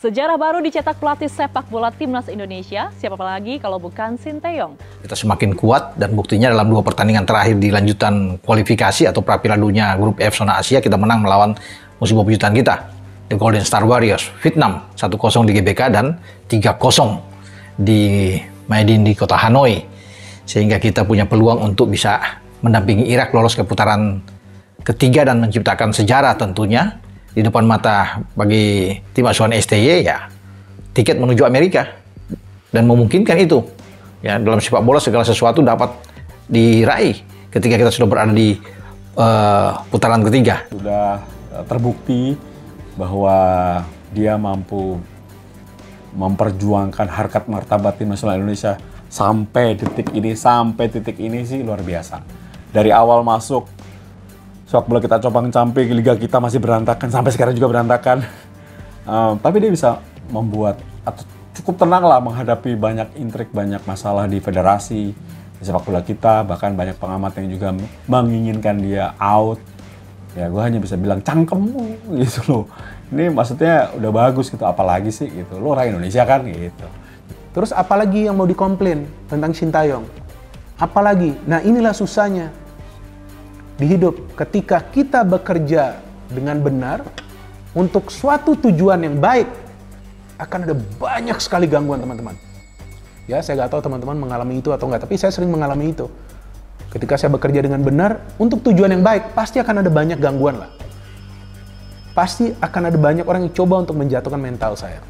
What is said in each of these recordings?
Sejarah baru dicetak pelatih sepak bola timnas Indonesia, siapa lagi kalau bukan Sinteyong. Kita semakin kuat dan buktinya dalam 2 pertandingan terakhir di lanjutan kualifikasi atau pra-Piala Dunia Grup F zona Asia, kita menang melawan musuh bebuyutan kita, The Golden Star Warriors, Vietnam 1-0 di GBK dan 3-0 di Maidin di kota Hanoi. Sehingga kita punya peluang untuk bisa mendampingi Irak lolos ke putaran ketiga dan menciptakan sejarah tentunya di depan mata bagi tim asuhan STY, ya tiket menuju Amerika, dan memungkinkan itu ya, dalam sepak bola segala sesuatu dapat diraih ketika kita sudah berada di putaran ketiga. Sudah terbukti bahwa dia mampu memperjuangkan harkat martabat tim nasional Indonesia sampai detik ini sih luar biasa. Dari awal masuk sepak bola kita compang-camping, liga kita masih berantakan, sampai sekarang juga berantakan. Tapi dia bisa membuat atau cukup tenang lah menghadapi banyak intrik, banyak masalah di federasi, di sepak bola kita, bahkan banyak pengamat yang juga menginginkan dia out. Ya gue hanya bisa bilang cangkemmu gitu loh. Ini maksudnya udah bagus gitu, apalagi sih gitu. Lo orang Indonesia kan gitu. Terus apalagi yang mau dikomplain tentang Sinteyong? Apalagi? Nah inilah susahnya di hidup, ketika kita bekerja dengan benar untuk suatu tujuan yang baik, akan ada banyak sekali gangguan, teman-teman. Ya, saya nggak tahu teman-teman mengalami itu atau nggak, tapi saya sering mengalami itu. Ketika saya bekerja dengan benar untuk tujuan yang baik, pasti akan ada banyak gangguan lah. Pasti akan ada banyak orang yang coba untuk menjatuhkan mental saya.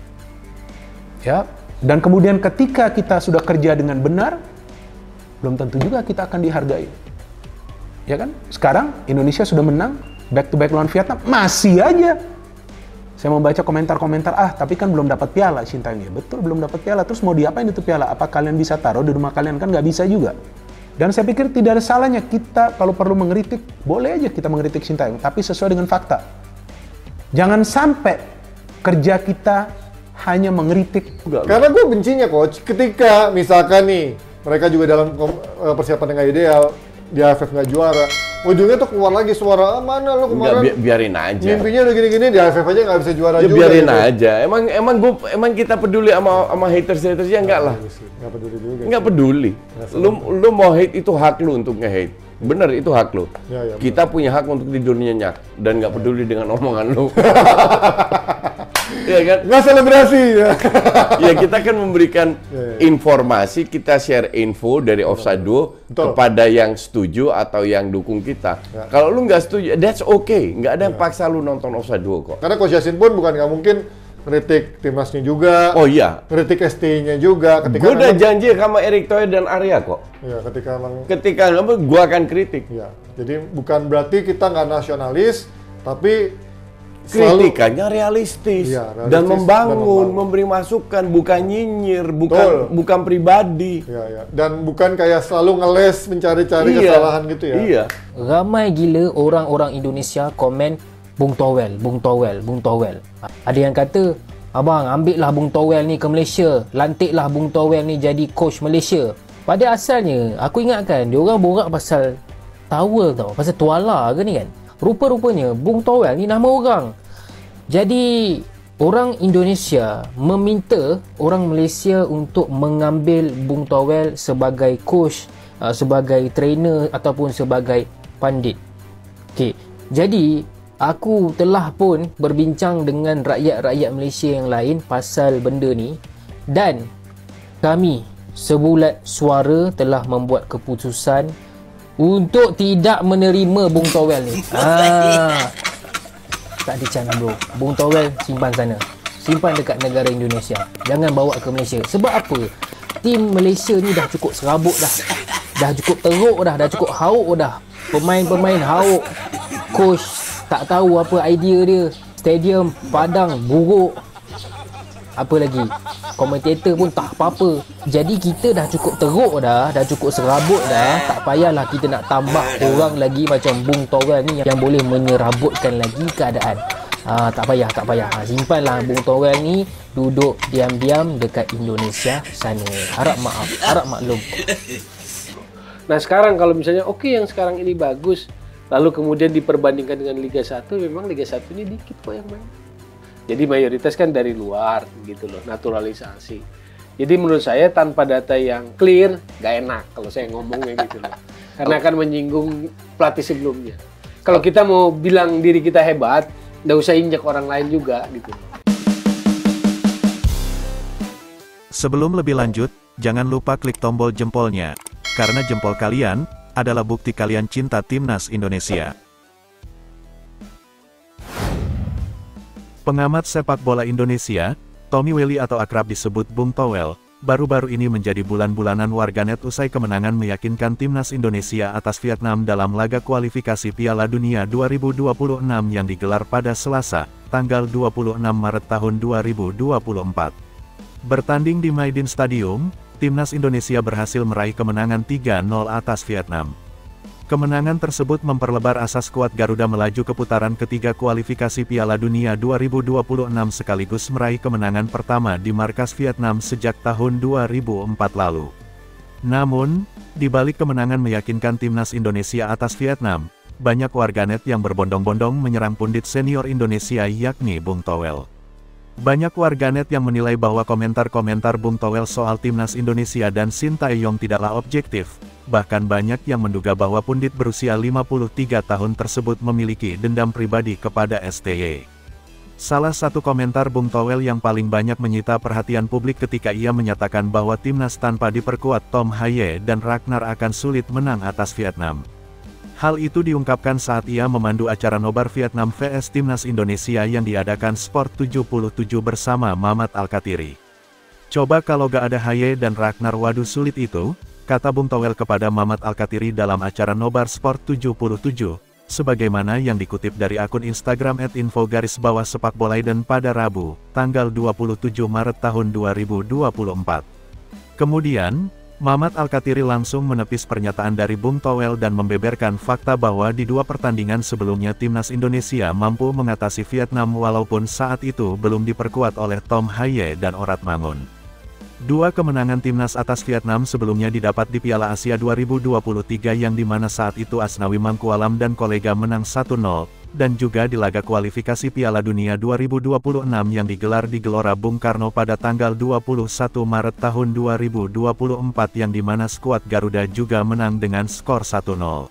Ya, dan kemudian ketika kita sudah kerja dengan benar, belum tentu juga kita akan dihargai. Ya kan? Sekarang Indonesia sudah menang back to back lawan Vietnam, masih aja saya membaca komentar-komentar, tapi kan belum dapat piala Sinteyong. Ya betul, belum dapat piala. Terus mau diapain itu piala? Apa kalian bisa taruh di rumah kalian? Kan nggak bisa juga. Dan saya pikir tidak ada salahnya kita kalau perlu mengkritik, boleh aja kita mengkritik Sinteyong, tapi sesuai dengan fakta. Jangan sampai kerja kita hanya mengkritik. Karena gue bencinya coach, ketika misalkan nih mereka juga dalam persiapan yang nggak ideal, di AFF nggak juara, ujungnya tuh keluar lagi suara, mana lo kemarin? Biarin aja. Mimpinya udah gini-gini, di AFF aja nggak bisa juara ya, juga. Biarin gitu. aja. Emang kita peduli sama haters-hatersnya enggak lah. Nggak peduli juga. Nggak peduli. Lu mau hate itu hak lu untuk nge-hate. Bener, itu hak lu. Ya, kita punya hak untuk tidur nyenyak dan nggak peduli dengan omongan lu. Iya kan? Nggak selebrasi. Ya kita kan memberikan informasi, kita share info dari Offside Duo kepada yang setuju atau yang dukung kita. Kalau lu nggak setuju, that's okay. Nggak ada yang paksa lu nonton Offside Duo kok. Karena Coach Yassin pun bukan nggak mungkin kritik timnasnya juga. Oh iya. Kritik ST-nya juga. Gue udah janji sama Erick Thohir dan Arya kok. Iya, ketika gue akan kritik. Iya. Jadi bukan berarti kita nggak nasionalis, tapi kritikannya realistis, dan membangun, memberi masukan, bukan nyinyir, bukan pribadi. Iya. Dan bukan kayak selalu ngeles mencari-cari kesalahan gitu ya. Iya. Ramai gila orang-orang Indonesia komen Bung Towel. Ada yang kata, abang ambillah Bung Towel ni ke Malaysia, lantiklah Bung Towel ni jadi coach Malaysia. Pada asalnya, aku ingatkan dia orang borak pasal towel tau, pasal tuala ke ni kan. Rupa-rupanya Bung Towel ni nama orang. Jadi orang Indonesia meminta orang Malaysia untuk mengambil Bung Towel sebagai coach, sebagai trainer ataupun sebagai pandit. Okey. Jadi aku telah pun berbincang dengan rakyat-rakyat Malaysia yang lain pasal benda ni, dan kami sebulat suara telah membuat keputusan untuk tidak menerima Bung Towel ni. Tak ada chance bro. Bung Towel simpan sana. Simpan dekat negara Indonesia. Jangan bawa ke Malaysia. Sebab apa? Tim Malaysia ni dah cukup serabut dah. Dah cukup teruk dah. Dah cukup hauk dah. Pemain-pemain hauk. Coach tak tahu apa idea dia. Stadium padang buruk. Apa lagi? Komentator pun tak apa-apa. Jadi kita dah cukup teruk dah, dah cukup serabut dah. Tak payahlah kita nak tambah orang lagi macam Bung Towel ni yang boleh menyerabutkan lagi keadaan. Tak payah. Simpanlah Bung Towel ni duduk diam-diam dekat Indonesia sana. Harap maaf, harap maklum. Nah sekarang kalau misalnya yang sekarang ini bagus, lalu kemudian diperbandingkan dengan Liga 1, memang Liga 1 ini dikit kok yang main. Jadi mayoritas kan dari luar gitu loh, naturalisasi. Jadi menurut saya tanpa data yang clear, nggak enak kalau saya ngomongnya gitu loh. Karena akan menyinggung pelatih sebelumnya. Kalau kita mau bilang diri kita hebat, nggak usah injak orang lain juga gitu. Sebelum lebih lanjut, jangan lupa klik tombol jempolnya, karena jempol kalian adalah bukti kalian cinta Timnas Indonesia. Pengamat sepak bola Indonesia, Tommy Welly atau akrab disebut Bung Towel, baru-baru ini menjadi bulan-bulanan warganet usai kemenangan meyakinkan Timnas Indonesia atas Vietnam dalam laga kualifikasi Piala Dunia 2026 yang digelar pada Selasa, tanggal 26 Maret tahun 2024. Bertanding di Maidin Stadium, Timnas Indonesia berhasil meraih kemenangan 3-0 atas Vietnam. Kemenangan tersebut memperlebar asa skuad Garuda melaju ke putaran ketiga kualifikasi Piala Dunia 2026 sekaligus meraih kemenangan pertama di markas Vietnam sejak tahun 2004 lalu. Namun, di balik kemenangan meyakinkan Timnas Indonesia atas Vietnam, banyak warganet yang berbondong-bondong menyerang pundit senior Indonesia yakni Bung Towel. Banyak warganet yang menilai bahwa komentar-komentar Bung Towel soal Timnas Indonesia dan Sintayong tidaklah objektif, bahkan banyak yang menduga bahwa pundit berusia 53 tahun tersebut memiliki dendam pribadi kepada STY. Salah satu komentar Bung Towel yang paling banyak menyita perhatian publik ketika ia menyatakan bahwa Timnas tanpa diperkuat Tom Haye dan Ragnar akan sulit menang atas Vietnam. Hal itu diungkapkan saat ia memandu acara nobar Vietnam vs Timnas Indonesia yang diadakan Sport 77 bersama Mamat Alkatiri. Coba kalau gak ada Haye dan Ragnar, waduh sulit itu, kata Bung Towel kepada Mamat Alkatiri dalam acara nobar Sport 77, sebagaimana yang dikutip dari akun Instagram @info_sepakbolaiden pada Rabu, tanggal 27 Maret tahun 2024. Kemudian, Mamat Alkatiri langsung menepis pernyataan dari Bung Towel dan membeberkan fakta bahwa di dua pertandingan sebelumnya Timnas Indonesia mampu mengatasi Vietnam walaupun saat itu belum diperkuat oleh Tom Haye dan Orat Mangun. Dua kemenangan Timnas atas Vietnam sebelumnya didapat di Piala Asia 2023 yang dimana saat itu Asnawi Mangkualam dan kolega menang 1-0, dan juga di laga kualifikasi Piala Dunia 2026 yang digelar di Gelora Bung Karno pada tanggal 21 Maret tahun 2024 yang dimana skuad Garuda juga menang dengan skor 1-0.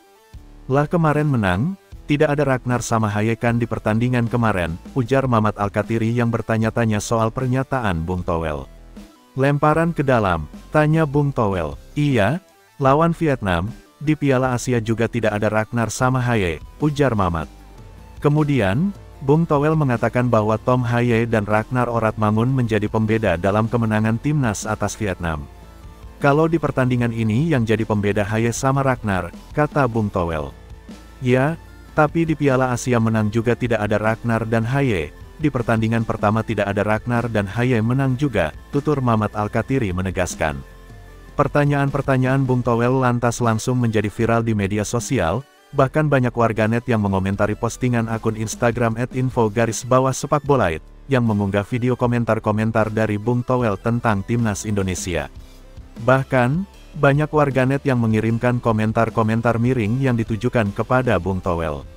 Lah kemarin menang, tidak ada Ragnar sama Haye kan di pertandingan kemarin, ujar Mamat Alkatiri yang bertanya-tanya soal pernyataan Bung Towel. Lemparan ke dalam, tanya Bung Towel. Iya, lawan Vietnam, di Piala Asia juga tidak ada Ragnar sama Haye, ujar Mamat. Kemudian, Bung Towel mengatakan bahwa Tom Haye dan Ragnar Orat Mangun menjadi pembeda dalam kemenangan Timnas atas Vietnam. Kalau di pertandingan ini yang jadi pembeda Haye sama Ragnar, kata Bung Towel. Ya, tapi di Piala Asia menang juga tidak ada Ragnar dan Haye, di pertandingan pertama tidak ada Ragnar dan Haye menang juga, tutur Mamat Alkatiri menegaskan. Pertanyaan-pertanyaan Bung Towel lantas langsung menjadi viral di media sosial. Bahkan banyak warganet yang mengomentari postingan akun Instagram @info_sepakbolaid, yang mengunggah video komentar-komentar dari Bung Towel tentang Timnas Indonesia. Bahkan, banyak warganet yang mengirimkan komentar-komentar miring yang ditujukan kepada Bung Towel.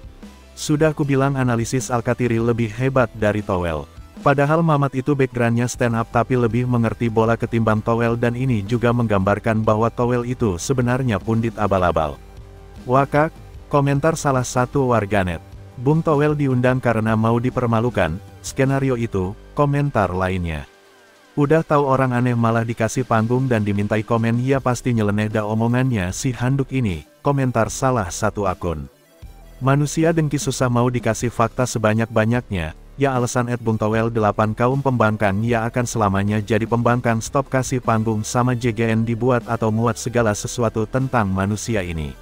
Sudah kubilang analisis Alkatiri lebih hebat dari Towel. Padahal Mamat itu backgroundnya stand up tapi lebih mengerti bola ketimbang Towel dan ini juga menggambarkan bahwa Towel itu sebenarnya pundit abal-abal. Wakak, komentar salah satu warganet. Bung Towel diundang karena mau dipermalukan, skenario itu, komentar lainnya. Udah tahu orang aneh malah dikasih panggung dan dimintai komen, ya pasti nyeleneh dah omongannya si handuk ini, komentar salah satu akun. Manusia dengki susah mau dikasih fakta sebanyak-banyaknya, ya alasan Bung Towel 8 kaum pembangkang ya akan selamanya jadi pembangkang, stop kasih panggung sama JGN dibuat atau muat segala sesuatu tentang manusia ini.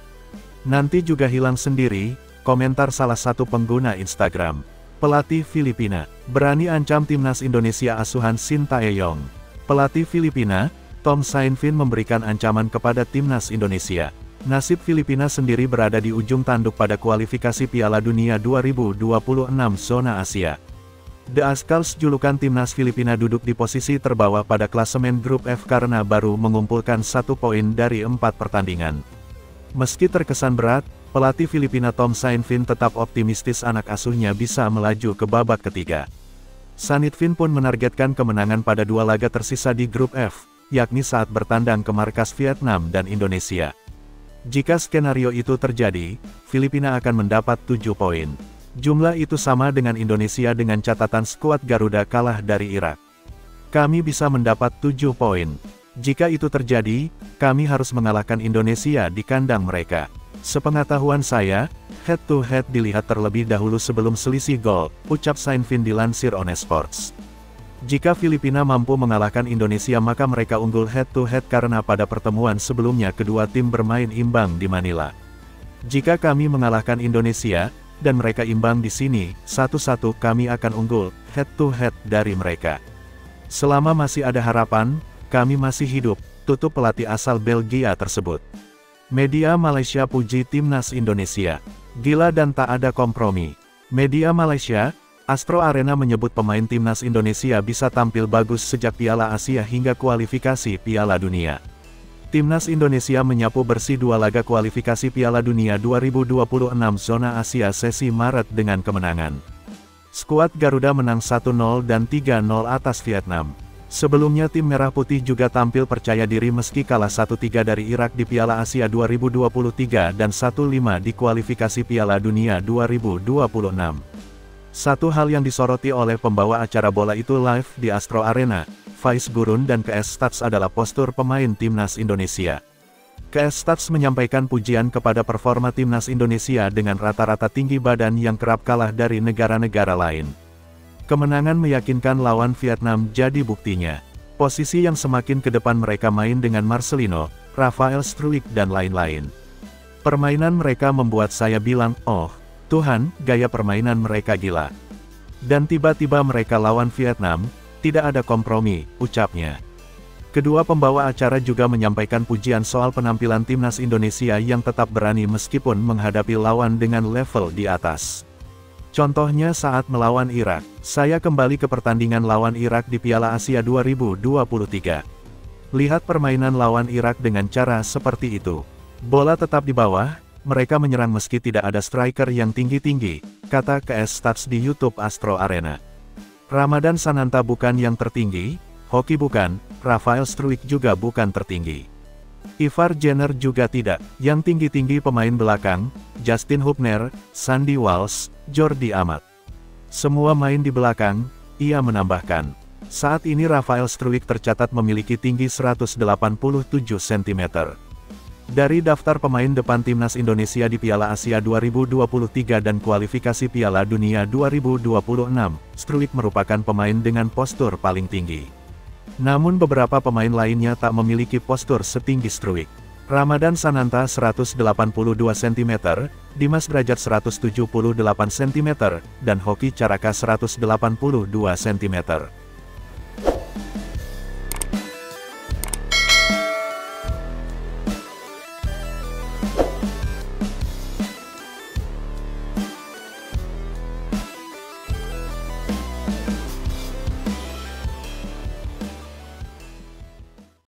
Nanti juga hilang sendiri, komentar salah satu pengguna Instagram. Pelatih Filipina, berani ancam Timnas Indonesia asuhan Sintayong. Pelatih Filipina, Tom Sainfin memberikan ancaman kepada Timnas Indonesia. Nasib Filipina sendiri berada di ujung tanduk pada kualifikasi Piala Dunia 2026 zona Asia. The Ascals julukan Timnas Filipina duduk di posisi terbawah pada klasemen grup F karena baru mengumpulkan 1 poin dari 4 pertandingan. Meski terkesan berat, pelatih Filipina Tom Sainfin tetap optimistis anak asuhnya bisa melaju ke babak ketiga. Sanitvin pun menargetkan kemenangan pada 2 laga tersisa di grup F, yakni saat bertandang ke markas Vietnam dan Indonesia. Jika skenario itu terjadi, Filipina akan mendapat 7 poin. Jumlah itu sama dengan Indonesia dengan catatan skuad Garuda kalah dari Irak. Kami bisa mendapat 7 poin. Jika itu terjadi, kami harus mengalahkan Indonesia di kandang mereka. Sepengetahuan saya, head-to-head dilihat terlebih dahulu sebelum selisih gol, ucap Saintvin dilansir On Sports. Jika Filipina mampu mengalahkan Indonesia maka mereka unggul head-to-head karena pada pertemuan sebelumnya kedua tim bermain imbang di Manila. Jika kami mengalahkan Indonesia, dan mereka imbang di sini, 1-1 kami akan unggul head-to-head dari mereka. Selama masih ada harapan, kami masih hidup, tutup pelatih asal Belgia tersebut. Media Malaysia puji timnas Indonesia. Gila dan tak ada kompromi. Media Malaysia, Astro Arena menyebut pemain timnas Indonesia bisa tampil bagus sejak Piala Asia hingga kualifikasi Piala Dunia. Timnas Indonesia menyapu bersih 2 laga kualifikasi Piala Dunia 2026 zona Asia sesi Maret dengan kemenangan. Skuad Garuda menang 1-0 dan 3-0 atas Vietnam. Sebelumnya tim Merah Putih juga tampil percaya diri meski kalah 1-3 dari Irak di Piala Asia 2023 dan 1-5 di kualifikasi Piala Dunia 2026. Satu hal yang disoroti oleh pembawa acara bola itu live di Astro Arena, Faiz Gurun dan KS Stats adalah postur pemain timnas Indonesia. KS Stats menyampaikan pujian kepada performa timnas Indonesia dengan rata-rata tinggi badan yang kerap kalah dari negara-negara lain. Kemenangan meyakinkan lawan Vietnam jadi buktinya. Posisi yang semakin ke depan mereka main dengan Marcelino, Rafael Struijk dan lain-lain. Permainan mereka membuat saya bilang, oh, Tuhan, gaya permainan mereka gila. Dan tiba-tiba mereka lawan Vietnam, tidak ada kompromi, ucapnya. Kedua pembawa acara juga menyampaikan pujian soal penampilan timnas Indonesia yang tetap berani meskipun menghadapi lawan dengan level di atas. Contohnya saat melawan Irak, saya kembali ke pertandingan lawan Irak di Piala Asia 2023. Lihat permainan lawan Irak dengan cara seperti itu. Bola tetap di bawah, mereka menyerang meski tidak ada striker yang tinggi-tinggi, kata KS Stats di YouTube Astro Arena. Ramadan Sananta bukan yang tertinggi, Hoki bukan, Rafael Struijk juga bukan tertinggi. Ivar Jenner juga tidak, yang tinggi-tinggi pemain belakang, Justin Hubner, Sandy Walsh, Jordi Amat. Semua main di belakang, ia menambahkan. Saat ini Rafael Struijk tercatat memiliki tinggi 187 cm. Dari daftar pemain depan timnas Indonesia di Piala Asia 2023 dan kualifikasi Piala Dunia 2026, Struijk merupakan pemain dengan postur paling tinggi. Namun beberapa pemain lainnya tak memiliki postur setinggi Struijk. Ramadan Sananta 182 cm, Dimas Derajat 178 cm, dan Hoki Caraka 182 cm.